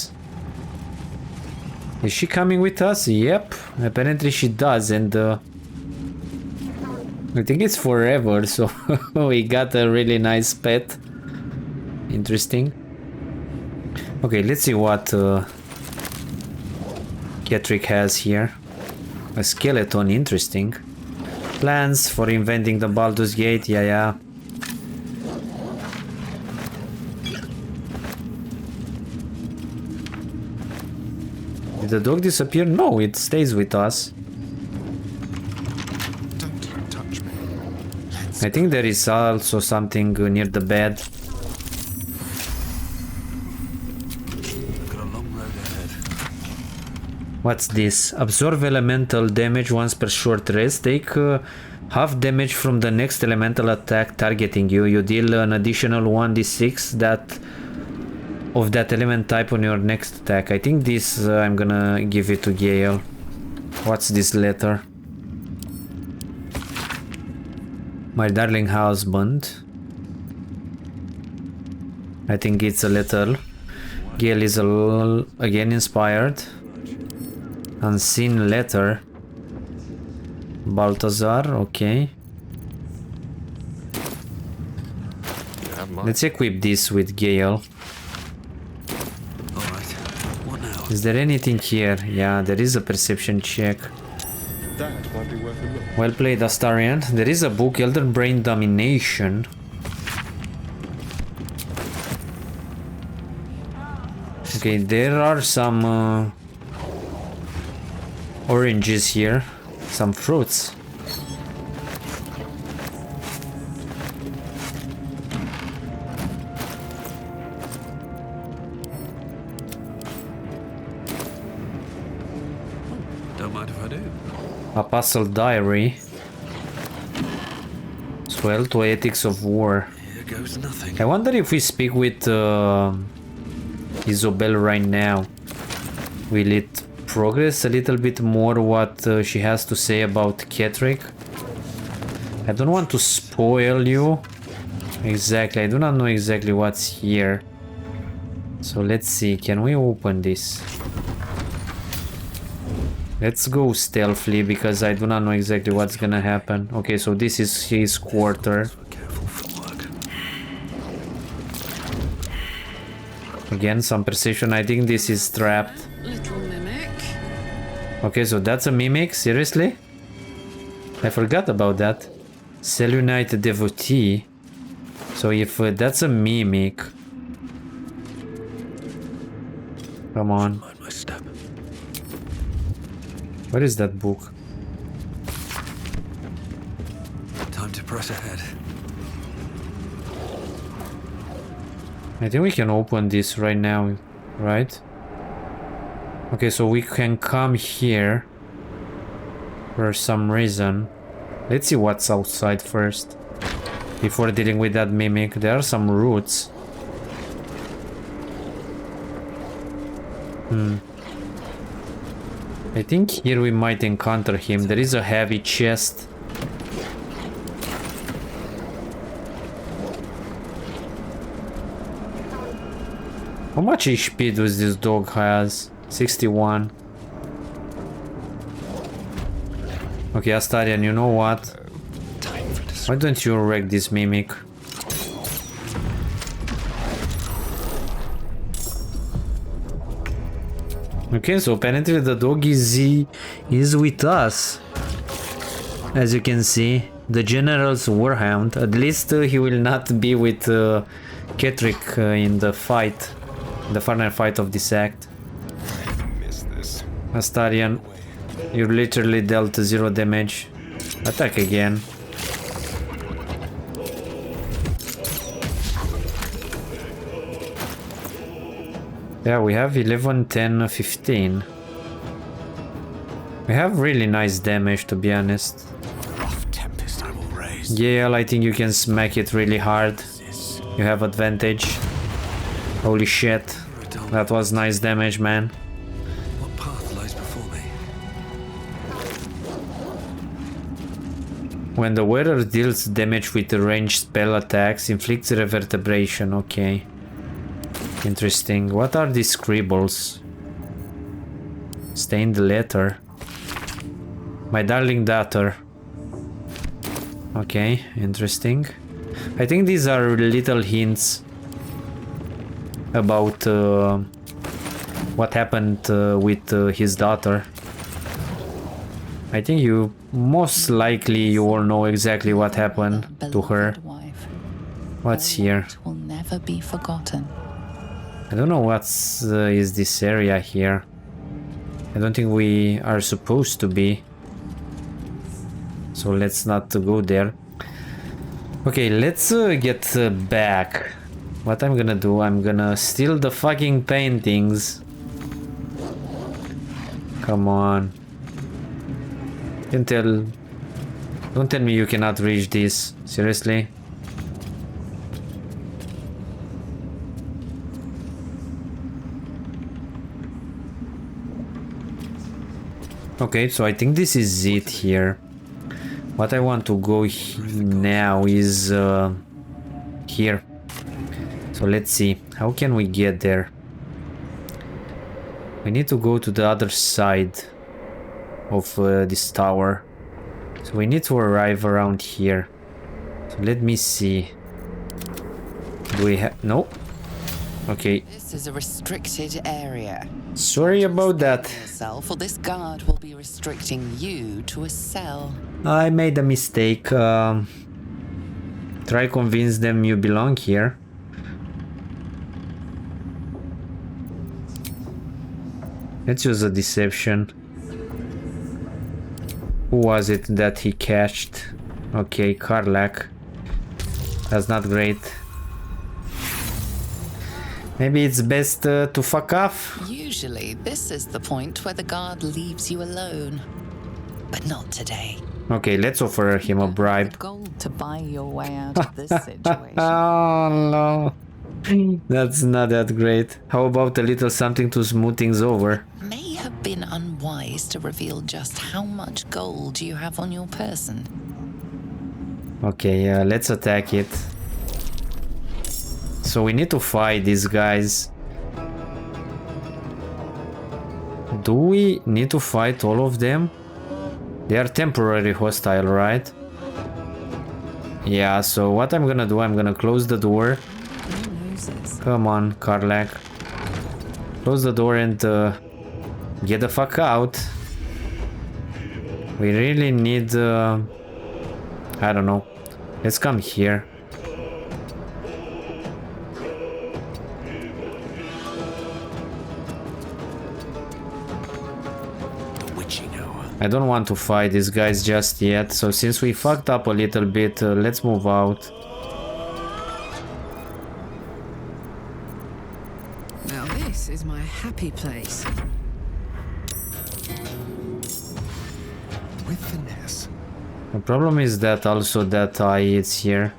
Is she coming with us? Yep. Apparently she does, and I think it's forever, so we got a really nice pet. Interesting. Okay, let's see what Ketheric has here. A skeleton, interesting. Plans for inventing the Baldur's Gate, yeah. Did the dog disappear? No, it stays with us. Don't touch me. I think there is also something near the bed. Got a long road ahead. What's this? Absorb elemental damage once per short rest. Take half damage from the next elemental attack targeting you. You deal an additional 1d6 of that element type on your next attack. I think this I'm gonna give it to Gale. What's this letter? My darling husband. I think it's a letter. Gale is again inspired. Unseen letter. Balthazar, okay. Let's equip this with Gale. Alright, what now? Is there anything here? Yeah, there is a perception check. That might be worth a look. Well played, Astarion. There is a book, Elder Brain Domination. Okay, there are some oranges here, some fruits. Don't mind if I do. Apostle Diary. Swell to Ethics of War. Here goes nothing. I wonder if we speak with Isobel right now. Will it progress a little bit more what she has to say about Ketheric? I don't want to spoil you. Exactly, I do not know exactly what's here. So let's see, can we open this? Let's go stealthily because I do not know exactly what's gonna happen. Okay, so this is his quarter. Careful footwork. Again, some precision. I think this is trapped. Little mimic. Okay, so that's a mimic? Seriously? I forgot about that. Selunite devotee. So if that's a mimic... Come on. Mind my step. Where is that book? Time to press ahead. I think we can open this right now, right? Okay, so we can come here for some reason. Let's see what's outside first before dealing with that mimic. There are some roots. I think here we might encounter him. There is a heavy chest. How much HP does this dog has? 61. Okay, Astarion, you know what? Why don't you wreck this mimic? Okay, so apparently the dog is with us. As you can see, the General's Warhound. At least he will not be with Ketheric in the fight, the final fight of this act. Astarion, you literally dealt 0 damage. Attack again. Yeah, we have 11, 10, 15. We have really nice damage, to be honest. Rough tempest I will raise. Gale, I think you can smack it really hard. You have advantage. Holy shit. That was nice damage, man. What path lies before me? When the wearer deals damage with ranged spell attacks, inflicts reverberation. Okay. Interesting. What are these scribbles? Stained letter. My darling daughter. Okay, interesting. I think these are little hints about what happened with his daughter. I think you most likely you all know exactly what happened to her. What's here? Will never be forgotten. I don't know what's is this area here. I don't think we are supposed to be. So let's not go there. Okay, let's get back. What I'm gonna do, I'm gonna steal the fucking paintings. Come on. Don't tell me you cannot reach this. Seriously? Okay, so I think this is it here. What I want to go now is here. So let's see. How can we get there? We need to go to the other side of this tower. So we need to arrive around here. So let me see. Do we have... No. Okay. This is a restricted area. Sorry about that. Yourself, or this guard will be restricting you to a cell. I made a mistake. Try convince them you belong here. Let's use a deception. Who was it that he catched? Okay, Karlach. That's not great. Maybe it's best to fuck off. Usually, this is the point where the guard leaves you alone. But not today. Okay, let's offer him a bribe. Gold to buy your way out of this situation. Oh no. That's not that great. How about a little something to smooth things over? May have been unwise to reveal just how much gold you have on your person. Okay, let's attack it. So we need to fight these guys. Do we need to fight all of them? They are temporarily hostile, right? Yeah, so what I'm gonna do, I'm gonna close the door. Come on, Karlach. Close the door and get the fuck out. We really need... I don't know. Let's come here. I don't want to fight these guys just yet, so since we fucked up a little bit, let's move out. Now this is my happy place. With finesse. The problem is that also that it's here.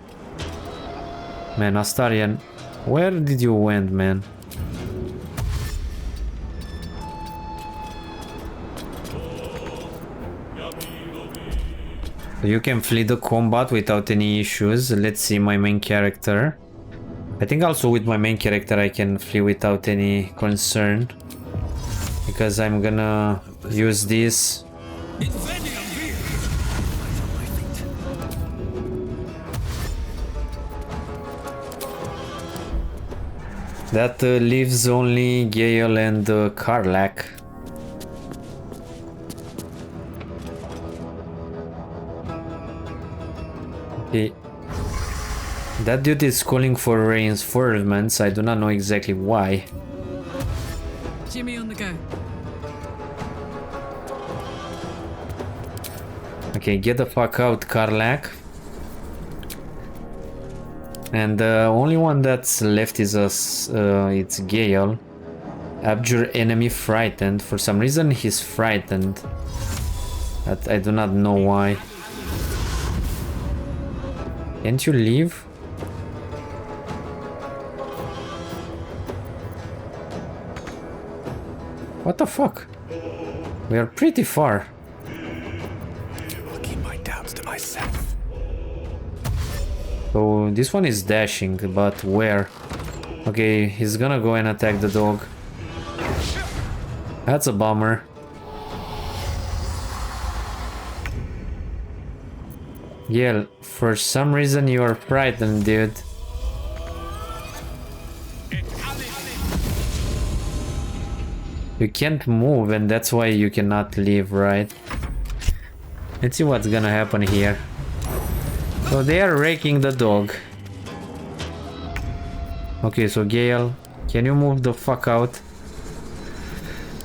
Man, Astarion, where did you went, man? You can flee the combat without any issues. Let's see my main character. I think also with my main character I can flee without any concern. Because I'm gonna use this. That leaves only Gale and Karlach. Okay. That dude is calling for reinforcements. I do not know exactly why. Jimmy on the go. Okay, get the fuck out, Karlach. And the only one that's left is us. It's Gale. Abjure enemy frightened. For some reason he's frightened. But I do not know why. Can't you leave? What the fuck? We are pretty far. I'll keep my doubts to myself. So this one is dashing, but where? Okay, he's gonna go and attack the dog. That's a bummer. Yeah, for some reason you are frightened, dude. You can't move and that's why you cannot leave, right? Let's see what's gonna happen here. So they are raking the dog. Okay, so Gale, can you move the fuck out?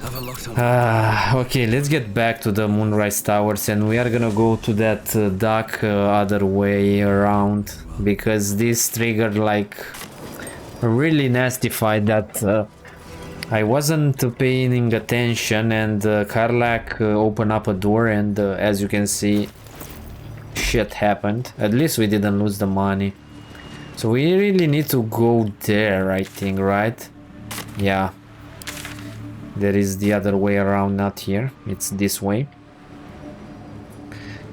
Have a Okay, let's get back to the Moonrise Towers, and we are gonna go to that dock other way around, because this triggered like a really nasty fight that I wasn't paying attention, and Karlach opened up a door, and as you can see, shit happened. At least we didn't lose the money. So we really need to go there, I think, right? Yeah. There is the other way around, not here. It's this way.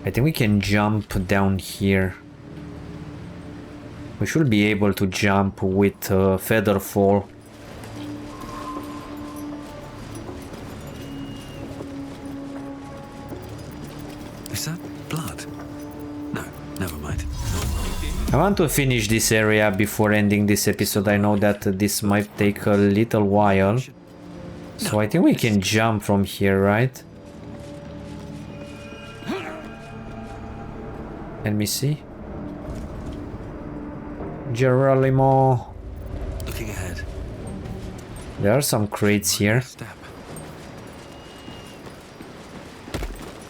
I think we can jump down here. We should be able to jump with feather fall. Is that blood? No, never mind. I want to finish this area before ending this episode. I know that this might take a little while. So I think we can jump from here, right? Let me see. Geronimo. Looking ahead. There are some crates here.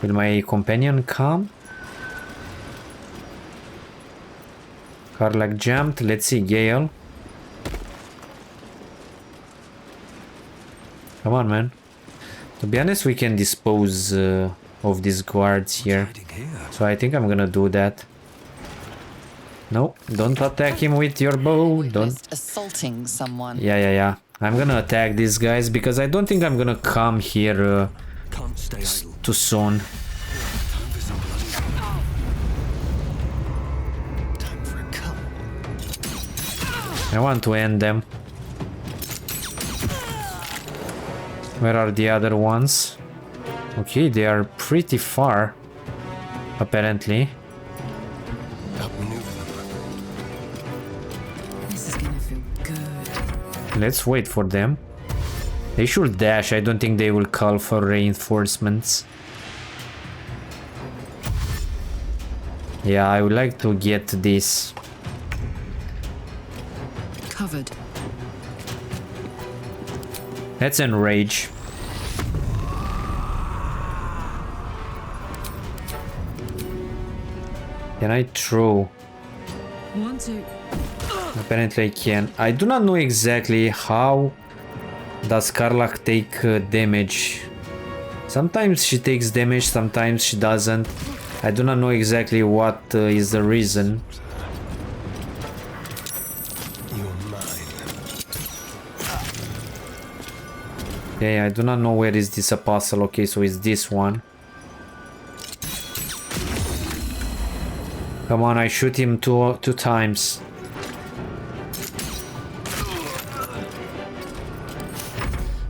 Will my companion come? Karlach jumped. Let's see, Gale. Come on, man. To be honest, we can dispose of these guards here. So I think I'm gonna do that. No, don't attack him with your bow. Don't. Assaulting someone. Yeah. I'm gonna attack these guys because I don't think I'm gonna come here too soon. I want to end them. Where are the other ones? Okay, they are pretty far, apparently. This is gonna feel good. Let's wait for them. They should dash. I don't think they will call for reinforcements. Yeah, I would like to get this. Covered. Let's enrage. Can I throw? Want to? Apparently I can. I do not know exactly how does Karlach take damage. Sometimes she takes damage, sometimes she doesn't. I do not know exactly what is the reason. Yeah, I do not know where is this apostle. Okay, so it's this one. Come on, I shoot him two times.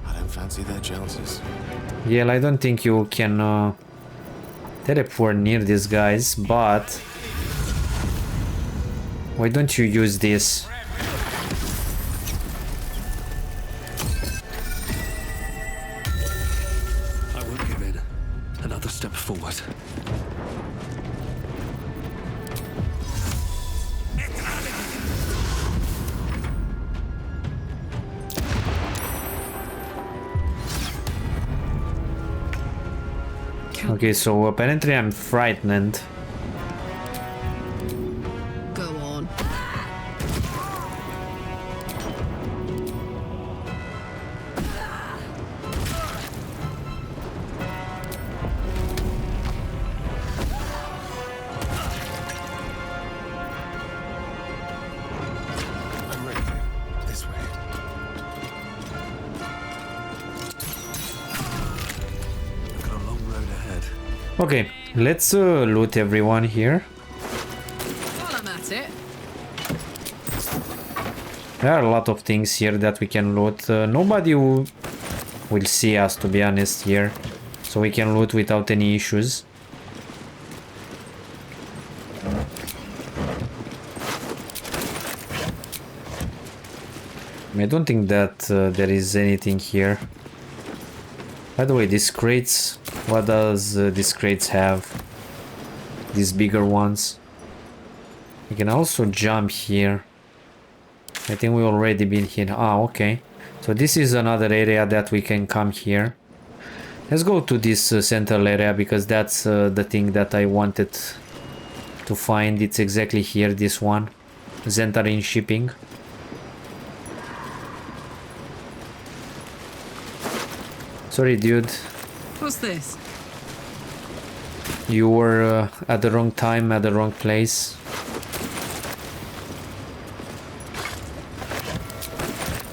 I don't fancy their chances. Yeah, I don't think you can teleport near these guys, but why don't you use this? Step forward. Okay, so apparently I'm frightened. Go on. Okay, let's loot everyone here. While I'm at it. There are a lot of things here that we can loot. Nobody will see us, to be honest, here. So we can loot without any issues. I don't think that there is anything here. By the way, these crates, what does these crates have? These bigger ones. We can also jump here. I think we already been here. Ah, okay. So this is another area that we can come here. Let's go to this central area because that's the thing that I wanted to find. It's exactly here, this one. Zentarin shipping. Sorry, dude. What's this? You were at the wrong time, at the wrong place.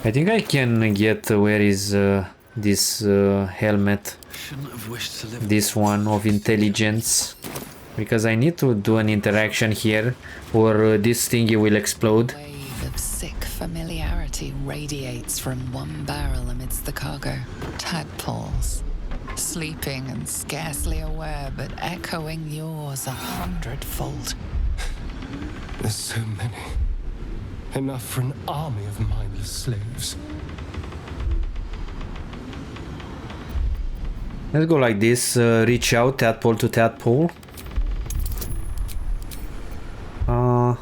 I think I can get where is this helmet. Shouldn't have wished to live. This one of intelligence. Because I need to do an interaction here or this thingy will explode. A wave of sick familiarity radiates from one barrel amidst the cargo. Tadpoles. Sleeping and scarcely aware, but echoing yours 100-fold. There's so many. Enough for an army of mindless slaves. Let's go like this, reach out, tadpole to tadpole. A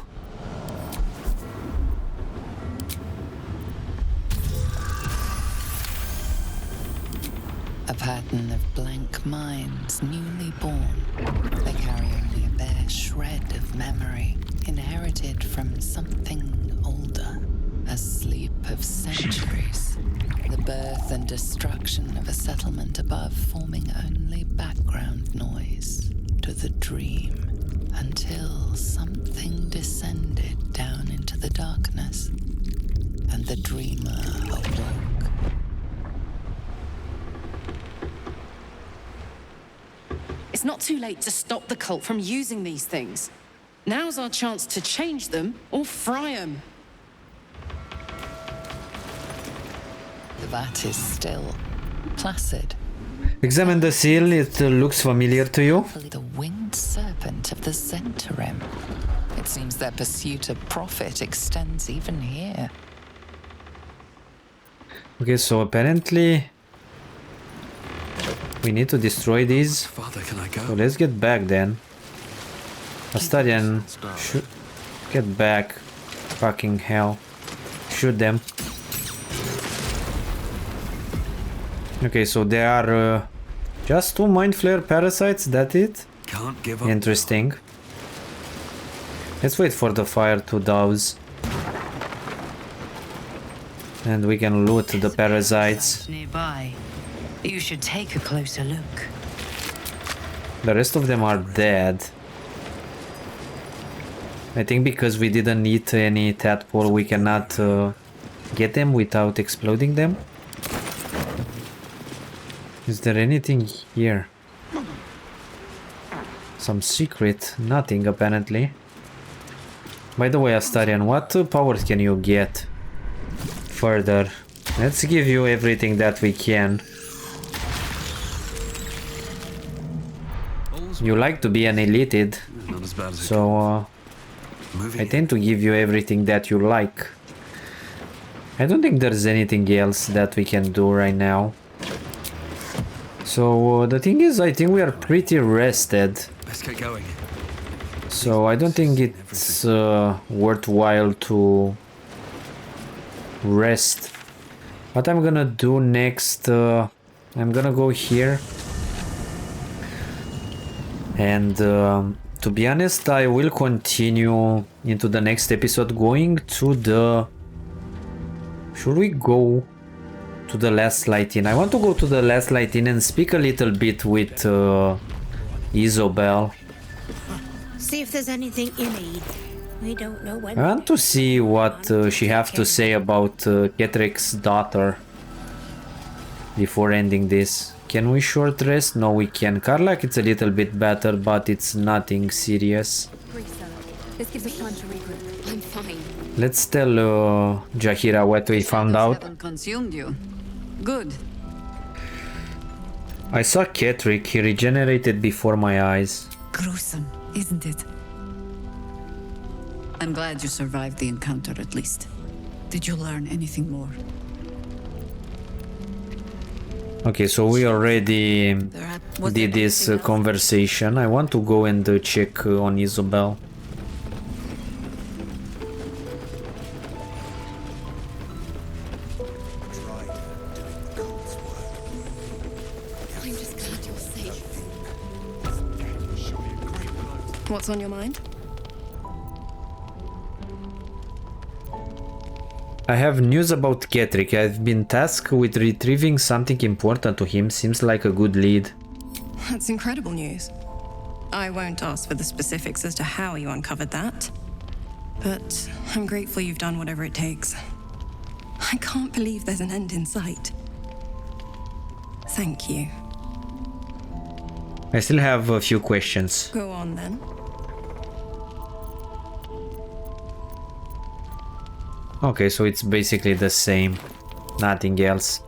pattern of blank minds, newly born. They carry only a bare shred of memory, inherited from something older. A sleep of centuries. The birth and destruction of a settlement above forming only background noise to the dream. Until something descended down into the darkness, and the dreamer awoke. It's not too late to stop the cult from using these things. Now's our chance to change them or fry them. The vat is still, placid. Examine the seal, it looks familiar to you. The winged serpent of the Zentarim. It seems their pursuit of profit extends even here. Okay, so apparently we need to destroy these. Farther can I go? So let's get back then. Astarian, shoot, get back. Fucking hell. Shoot them. Okay, so there are just 2 mind flare parasites, that it? Can't give up. Interesting. Let's wait for the fire to douse. And we can loot the parasites. Nearby. You should take a closer look. The rest of them are dead. I think because we didn't eat any tadpole, we cannot get them without exploding them. Is there anything here? Some secret? Nothing, apparently. By the way, Astarian, what powers can you get further? Let's give you everything that we can. You like to be annihilated, so I tend to give you everything that you like. I don't think there's anything else that we can do right now. So the thing is, I think we are pretty rested. Let's get going. So I don't think it's worthwhile to rest. What I'm gonna do next, I'm gonna go here. And to be honest, I will continue into the next episode going to the... Should we go to the last light inn? I want to go to the last light inn and speak a little bit with Isobel. See if there's anything you need. We don't know when. I want to see what she have to say about Ketrek's daughter before ending this. Can we short rest? No, we can. Karlak, it's a little bit better, but it's nothing serious. This gives us time to regroup. I'm fine. Let's tell Jahira what we found out. Haven't consumed you. Good. I saw Ketrick. He regenerated before my eyes. Gruesome, isn't it? I'm glad you survived the encounter at least. Did you learn anything more? Okay, so we already did this conversation. I want to go and check on Isobel. I'm just What's on your mind? I have news about Ketheric. I've been tasked with retrieving something important to him. Seems like a good lead. That's incredible news. I won't ask for the specifics as to how you uncovered that, but I'm grateful you've done whatever it takes. I can't believe there's an end in sight. Thank you. I still have a few questions. Go on then. Okay, so it's basically the same, nothing else.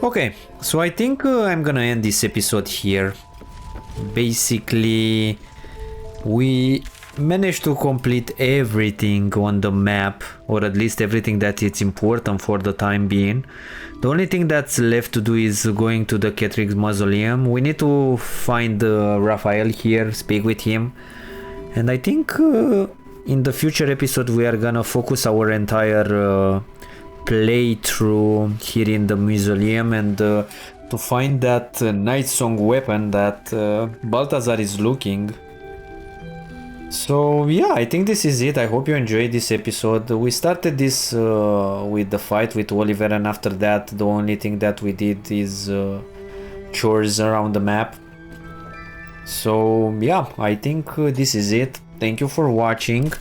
Okay, so I think I'm gonna end this episode here. Basically, we managed to complete everything on the map, or at least everything that is important for the time being. The only thing that's left to do is going to the Ketheric mausoleum. We need to find Raphael here, speak with him, and I think in the future episode we are gonna focus our entire playthrough here in the mausoleum and to find that Night Song weapon that Balthazar is looking. So yeah, I think this is it. I hope you enjoyed this episode. We started this with the fight with Oliver, and after that the only thing that we did is chores around the map. So yeah, I think this is it. Thank you for watching.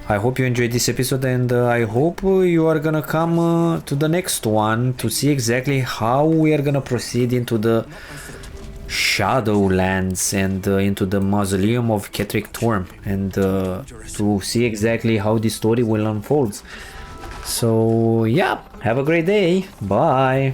I hope you enjoyed this episode, and I hope you are gonna come to the next one to see exactly how we are gonna proceed into the Shadowlands and into the mausoleum of Ketheric Thorm, and to see exactly how the story will unfold. So yeah, have a great day. Bye.